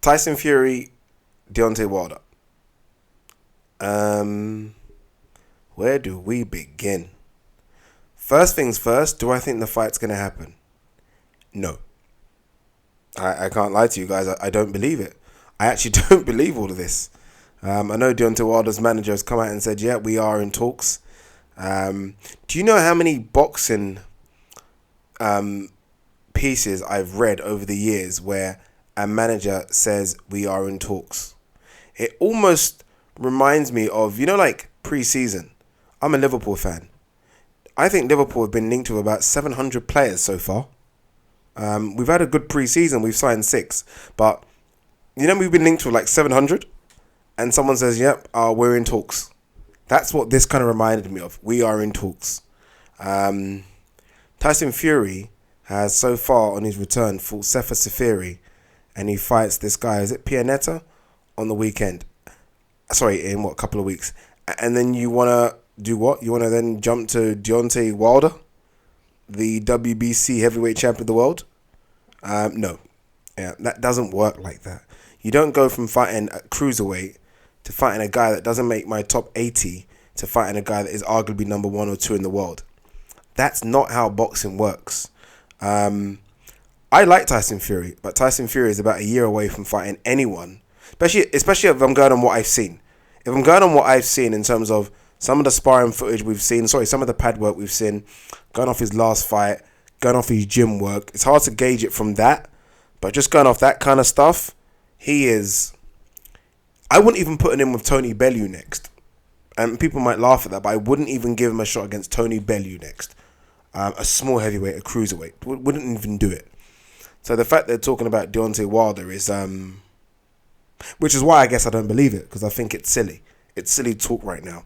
Tyson Fury, Deontay Wilder. Where do we begin? First things first, do I think the fight's going to happen? No. I can't lie to you guys. I don't believe it. I actually don't believe all of this. I know Deontay Wilder's manager has come out and said, yeah, we are in talks. Do you know how many boxing pieces I've read over the years where a manager says we are in talks? It almost reminds me of, like pre-season. I'm a Liverpool fan. I think Liverpool have been linked to about 700 players so far. We've had a good pre-season. We've signed 6. But, we've been linked to like 700. And someone says, yep, we're in talks. That's what this kind of reminded me of. We are in talks. Tyson Fury has so far on his return fought Sefa Safiri. And he fights this guy, is it Pianeta? On the weekend. Sorry, in a couple of weeks. And then you want to do what? You want to then jump to Deontay Wilder, the WBC heavyweight champion of the world? No. Yeah, that doesn't work like that. You don't go from fighting a cruiserweight to fighting a guy that doesn't make my top 80 to fighting a guy that is arguably number 1 or 2 in the world. That's not how boxing works. I like Tyson Fury, but Tyson Fury is about a year away from fighting anyone, especially if I'm going on what I've seen. If I'm going on what I've seen in terms of some of the sparring footage we've seen, some of the pad work we've seen, going off his last fight, going off his gym work, it's hard to gauge it from that. But just going off that kind of stuff, he is... I wouldn't even put him in with Tony Bellew next. And people might laugh at that, but I wouldn't even give him a shot against Tony Bellew next. A small heavyweight, a cruiserweight. Wouldn't even do it. So the fact they're talking about Deontay Wilder is... which is why I guess I don't believe it, because I think it's silly. It's silly talk right now.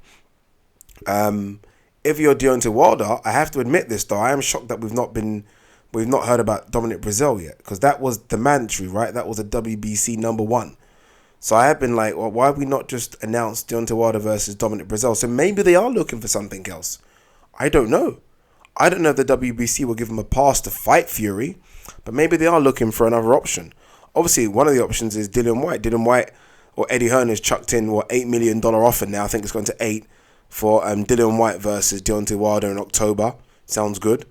If you're Deontay Wilder, I have to admit this though, I am shocked that we've not heard about Dominic Breazeale yet, because that was the mandatory, right? That was a WBC number 1. So I have been like, well, why have we not just announced Deontay Wilder versus Dominic Breazeale? So maybe they are looking for something else. I don't know. I don't know if the WBC will give him a pass to fight Fury, but maybe they are looking for another option. Obviously, one of the options is Dillian Whyte. Dillian Whyte or Eddie Hearn has chucked in $8 million offer now. I think it's gone to 8 for Dillian Whyte versus Deontay Wilder in October. Sounds good.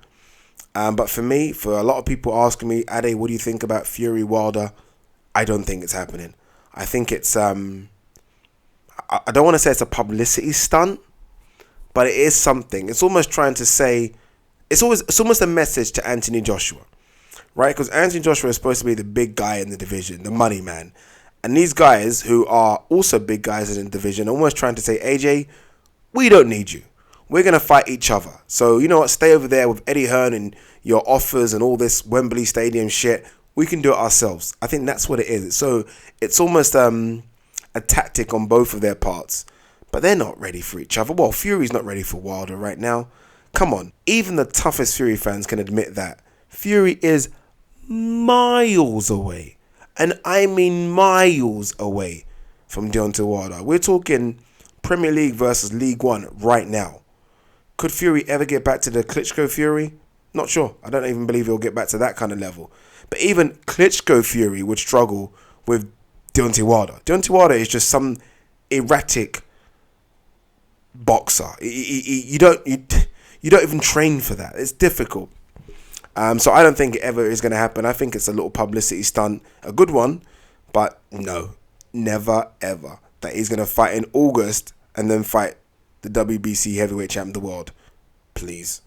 But for me, for a lot of people asking me, Ade, what do you think about Fury Wilder? I don't think it's happening. I think it's I don't want to say it's a publicity stunt, but it is something. It's almost trying to say, it's almost a message to Anthony Joshua, right? Because Anthony Joshua is supposed to be the big guy in the division, the money man. And these guys who are also big guys in the division are almost trying to say, AJ, we don't need you. We're going to fight each other. So, you know what? Stay over there with Eddie Hearn and your offers and all this Wembley Stadium shit. We can do it ourselves. I think that's what it is. So it's almost a tactic on both of their parts. But they're not ready for each other. Well, Fury's not ready for Wilder right now. Come on. Even the toughest Fury fans can admit that. Fury is miles away. And I mean miles away from Deontay Wilder. We're talking Premier League versus League One right now. Could Fury ever get back to the Klitschko Fury? Not sure. I don't even believe he'll get back to that kind of level. But even Klitschko Fury would struggle with Deontay Wilder. Deontay Wilder is just some erratic boxer. You don't even train for that. It's difficult. So I don't think it ever is going to happen. I think it's a little publicity stunt, a good one, but no, never ever that he's going to fight in August and then fight the WBC heavyweight champion of the world. Please.